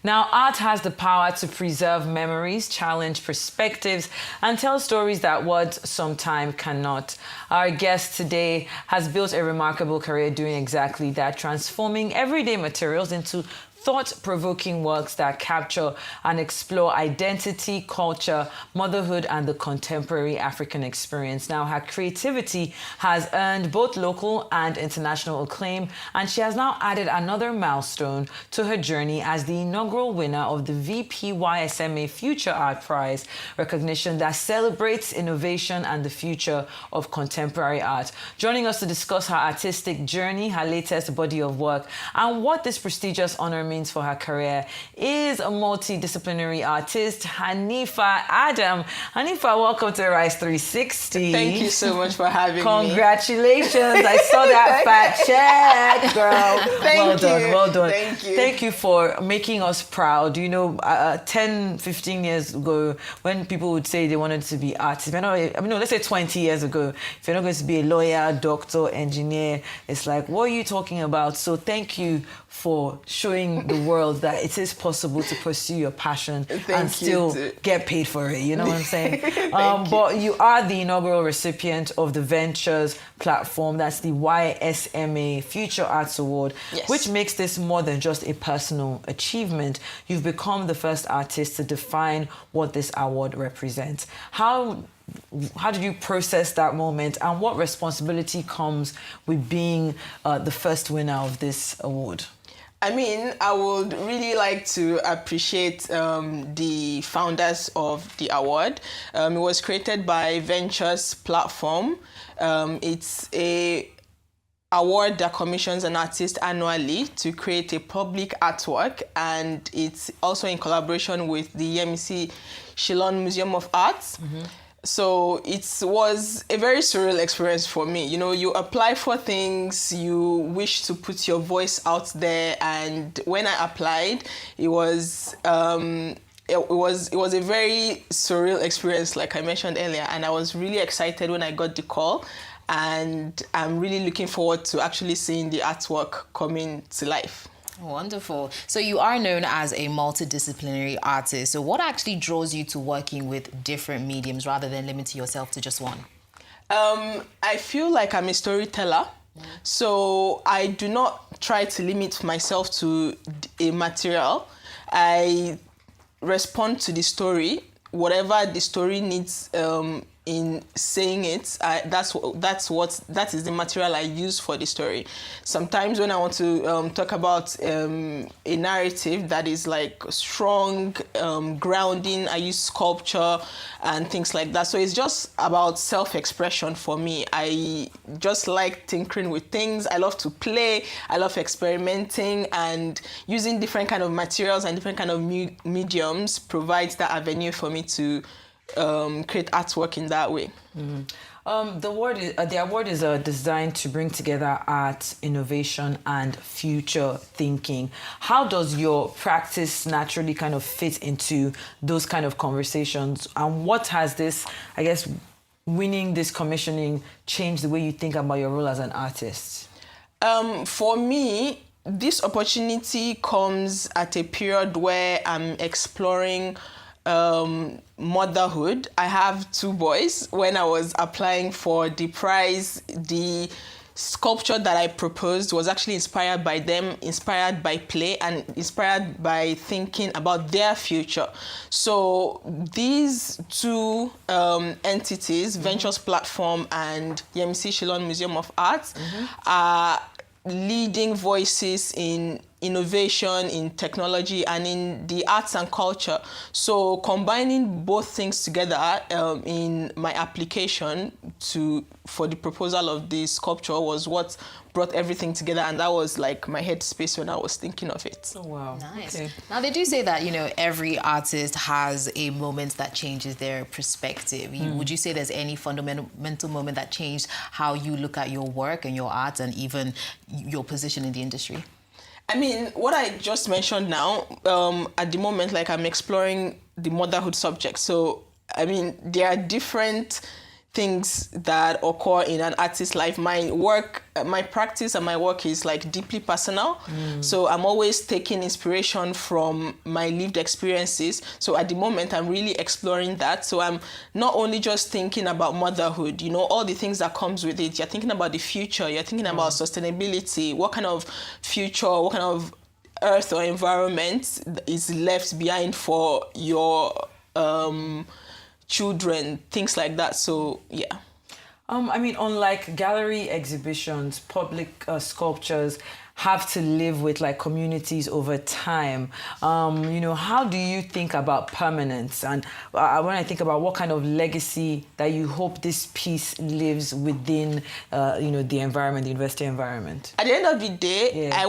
Now, art has the power to preserve memories, challenge perspectives, and tell stories that words sometimes cannot. Our guest today has built a remarkable career doing exactly that, transforming everyday materials into thought-provoking works that capture and explore identity, culture, motherhood, and the contemporary African experience. Now, her creativity has earned both local and international acclaim, and she has now added another milestone to her journey as the inaugural winner of the YSMA Future Art Prize, recognition that celebrates innovation and the future of contemporary art. Joining us to discuss her artistic journey, her latest body of work, and what this prestigious honor means for her career is a multidisciplinary artist, Haneefah Adam. Haneefah, welcome to Rise 360. Thank you so much for having me. Congratulations. I saw that fat check, girl. Thank you. Well done. Thank you. Thank you for making us proud. You know, 10, 15 years ago, when people would say they wanted to be artists, let's say 20 years ago, if you're not going to be a lawyer, doctor, engineer, it's like, what are you talking about? So thank you for showing the world that it is possible to pursue your passion and still get paid for it. You know what I'm saying? But you are the inaugural recipient of the Ventures platform. That's the YSMA Future Arts Award, which makes this more than just a personal achievement. You've become the first artist to define what this award represents. How did you process that moment, and what responsibility comes with being the first winner of this award? I mean, I would really like to appreciate the founders of the award. It was created by Ventures Platform. It's a award that commissions an artist annually to create a public artwork, and it's also in collaboration with the Yemisi Shyllon Museum of Arts. So it was a very surreal experience for me. You know, you apply for things, you wish to put your voice out there, and when I applied, it was a very surreal experience, like I mentioned earlier, and I was really excited when I got the call, and I'm really looking forward to actually seeing the artwork coming to life. Wonderful. So you are known as a multidisciplinary artist. So what actually draws you to working with different mediums rather than limiting yourself to just one? I feel like I'm a storyteller. So I do not try to limit myself to a material. I respond to the story, whatever the story needs in saying it. That is the material I use for the story. Sometimes when I want to talk about a narrative that is like strong, grounding, I use sculpture and things like that. So it's just about self-expression for me. I just like tinkering with things. I love to play. I love experimenting, and using different kind of materials and different kind of mediums provides that avenue for me to create artwork in that way. The award is designed to bring together art, innovation, and future thinking. How does your practice naturally kind of fit into those kind of conversations? And what has this, I guess, winning this commissioning changed the way you think about your role as an artist? For me, this opportunity comes at a period where I'm exploring motherhood. I have 2 boys. When I was applying for the prize, the sculpture that I proposed was actually inspired by them, inspired by play, and inspired by thinking about their future. So these 2 entities, Ventures Platform and Yemisi Shyllon Museum of Arts, are leading voices in innovation, in technology, and in the arts and culture. So combining both things together in my application for the proposal of the sculpture was what brought everything together, and that was like my headspace when I was thinking of it. Oh, wow. Nice. Okay. Now, they do say that, you know, every artist has a moment that changes their perspective. Would you say there's any fundamental moment that changed how you look at your work and your art and even your position in the industry? I mean, what I just mentioned now, at the moment, like I'm exploring the motherhood subject. So, I mean, there are different things that occur in an artist's life. My work, my practice and my work is like deeply personal. So I'm always taking inspiration from my lived experiences. So at the moment, I'm really exploring that. So I'm not only just thinking about motherhood, you know, all the things that comes with it. You're thinking about the future. You're thinking about sustainability. What kind of future, what kind of earth or environment is left behind for your children, things like that. So yeah. I mean, unlike gallery exhibitions, public sculptures have to live with like communities over time. You know, how do you think about permanence? And when I think about what kind of legacy that you hope this piece lives within, you know, the environment, the university environment. At the end of the day, I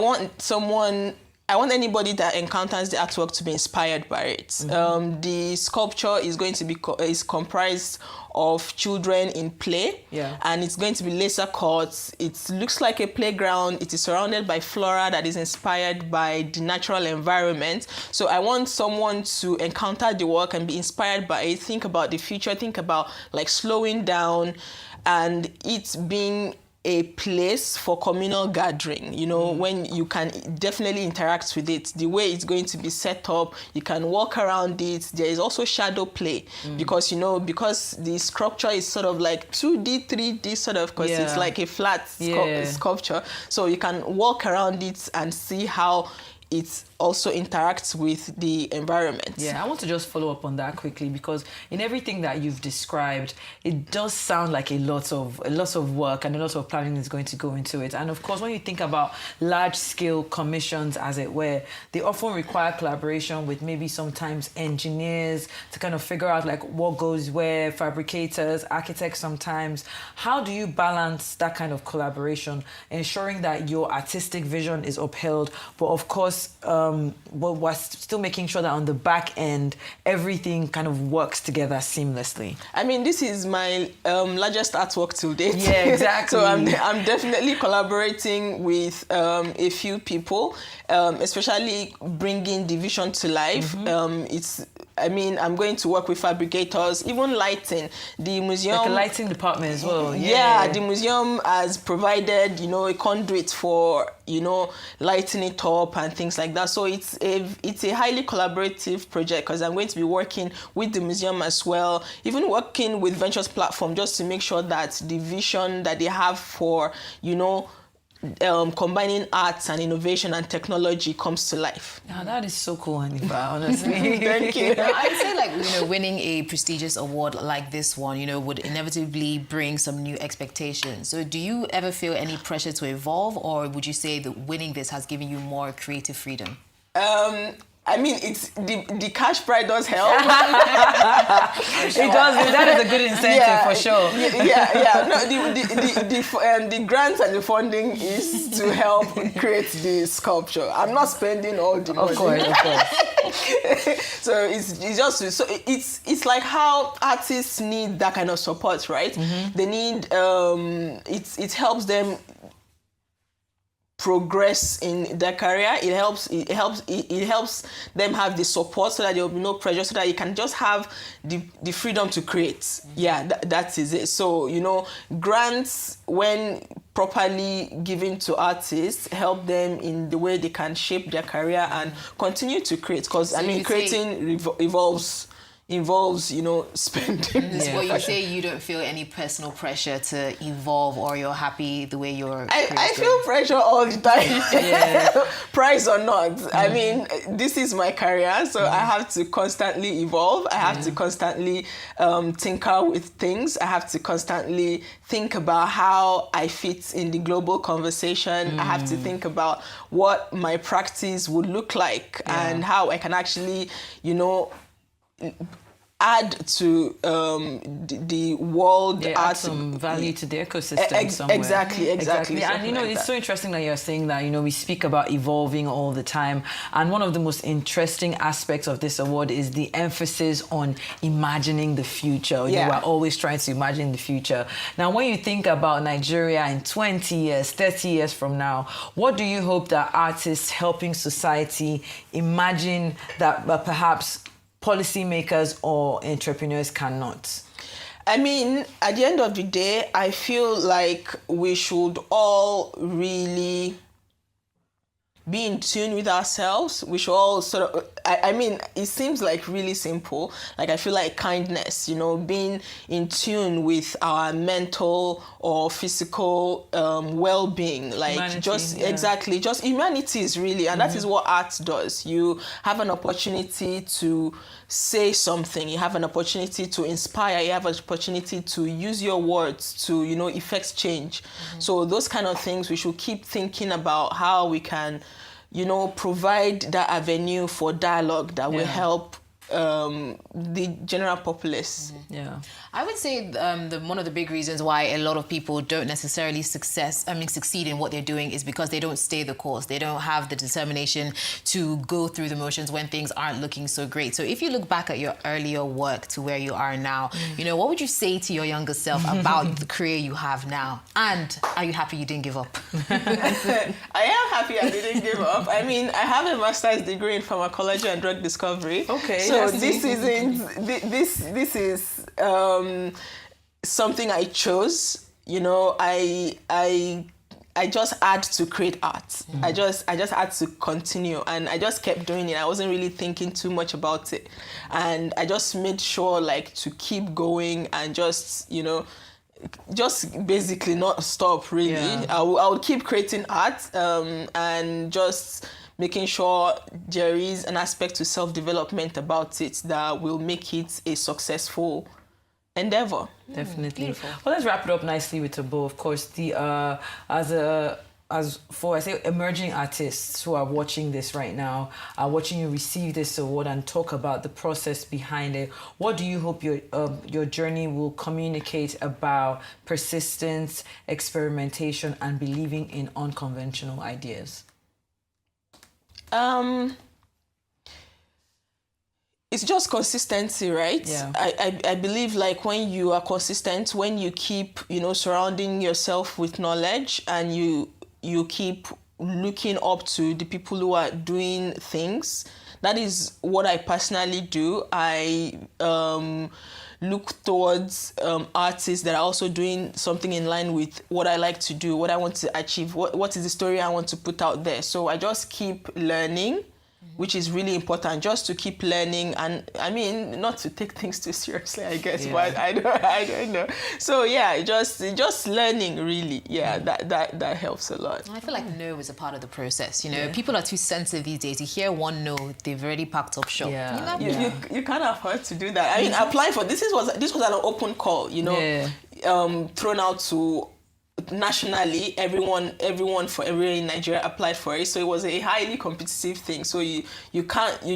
want anybody that encounters the artwork to be inspired by it. The sculpture is going to be is comprised of children in play, and it's going to be laser cut. It looks like a playground. It is surrounded by flora that is inspired by the natural environment. So I want someone to encounter the work and be inspired by it, think about the future, think about like slowing down and it being a place for communal gathering, you know, when you can definitely interact with it. The way it's going to be set up, you can walk around it. There is also shadow play because, you know, because the structure is sort of like 2D, 3D sort of, because it's like a flat sculpture. So you can walk around it and see how it also interacts with the environment. Yeah, I want to just follow up on that quickly because in everything that you've described, it does sound like a lot of work and a lot of planning is going to go into it. And of course, when you think about large-scale commissions, as it were, they often require collaboration with maybe sometimes engineers to kind of figure out like what goes where, fabricators, architects sometimes. How do you balance that kind of collaboration, ensuring that your artistic vision is upheld, but of course, we're still making sure that on the back end, everything kind of works together seamlessly? I mean, this is my largest artwork to date. Yeah, exactly. So I'm definitely collaborating with a few people, especially bringing the vision to life. I'm going to work with fabricators, even lighting. The museum... Like a lighting department as well. Yeah, the museum has provided, you know, a conduit for, you know, lighting it up and things like that. So it's a highly collaborative project because I'm going to be working with the museum as well, even working with Ventures Platform just to make sure that the vision that they have for, you know, combining arts and innovation and technology comes to life. Now, that is so cool, Haneefah, honestly. Thank you. I'd say, like, you know, winning a prestigious award like this one, you know, would inevitably bring some new expectations. So do you ever feel any pressure to evolve, or would you say that winning this has given you more creative freedom? I mean, it's the cash prize does help. It does. That is a good incentive for sure. No, the grants and the funding is to help create the sculpture. I'm not spending all the money. Of course. So it's like how artists need that kind of support, right? They need it helps them progress in their career. It helps them have the support so that there will be no pressure, so that you can just have the freedom to create. Yeah, that is it. So, you know, grants, when properly given to artists, help them in the way they can shape their career and continue to create, because I mean, creating involves, you know, spending. Well, you say you don't feel any personal pressure to evolve, or you're happy the way you're... I feel pressure all the time, prize or not. I mean, this is my career, so I have to constantly evolve. I have to constantly tinker with things. I have to constantly think about how I fit in the global conversation. I have to think about what my practice would look like and how I can actually, you know, add to the world art, add some value to the ecosystem somewhere. Exactly. And you know, it's so interesting that you're saying that, you know, we speak about evolving all the time, and one of the most interesting aspects of this award is the emphasis on imagining the future. You know, we're always trying to imagine the future. Now, when you think about Nigeria in 20 years, 30 years from now, what do you hope that artists helping society imagine that perhaps policymakers or entrepreneurs cannot? I mean, at the end of the day, I feel like we should all really be in tune with ourselves. We should all sort of, I mean, it seems like really simple. Like, I feel like kindness, you know, being in tune with our mental or physical well-being. Like, Humanity, exactly, just humanities, really. And that is what art does. You have an opportunity to say something. You have an opportunity to inspire. You have an opportunity to use your words to, you know, effect change. So those kind of things, we should keep thinking about how we can, you know, provide that avenue for dialogue that will help the general populace. Yeah. I would say one of the big reasons why a lot of people don't necessarily succeed in what they're doing is because they don't stay the course. They don't have the determination to go through the motions when things aren't looking so great. So if you look back at your earlier work to where you are now, you know, what would you say to your younger self about the career you have now? And are you happy you didn't give up? I am happy I didn't give up. I mean, I have a master's degree in pharmacology and drug discovery. Okay. So this is something I chose. You know, I just had to create art. I just had to continue, and I just kept doing it. I wasn't really thinking too much about it, and I just made sure like to keep going and just, you know, just basically not stop really. Yeah. I would keep creating art and just making sure there is an aspect to self-development about it that will make it a successful endeavor. Definitely. Beautiful. Well, let's wrap it up nicely with a bow. Of course, the as for, I say, emerging artists who are watching this right now, are watching you receive this award and talk about the process behind it, what do you hope your journey will communicate about persistence, experimentation, and believing in unconventional ideas? It's just consistency, right? Yeah. I believe like when you are consistent, when you keep, you know, surrounding yourself with knowledge and you keep looking up to the people who are doing things. That is what I personally do. I look towards artists that are also doing something in line with what I like to do, what I want to achieve, what is the story I want to put out there. So I just keep learning, which is really important, just to keep learning. And I mean, not to take things too seriously, I guess, but I don't know. So yeah, just learning really. Yeah, that helps a lot. I feel like no is a part of the process. You know, people are too sensitive these days. You hear one no, they've already packed up shop. Yeah. You can't afford to do that. I mean, applying for this was an open call, you know, thrown out to nationally. Everyone in Nigeria applied for it, so it was a highly competitive thing. So you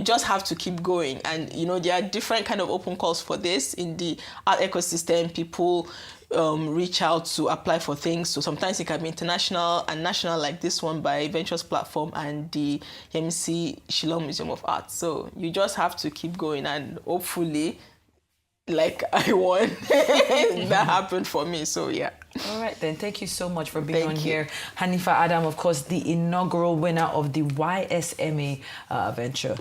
just have to keep going. And you know, there are different kind of open calls for this in the art ecosystem. People reach out to apply for things. So sometimes it can be international and national, like this one by Ventures Platform and the Yemisi Shyllon Museum of Art. So you just have to keep going, and hopefully, like I won, that happened for me. So yeah. All right, then. Thank you so much for being on here. Haneefah Adam, of course, the inaugural winner of the YSMA venture.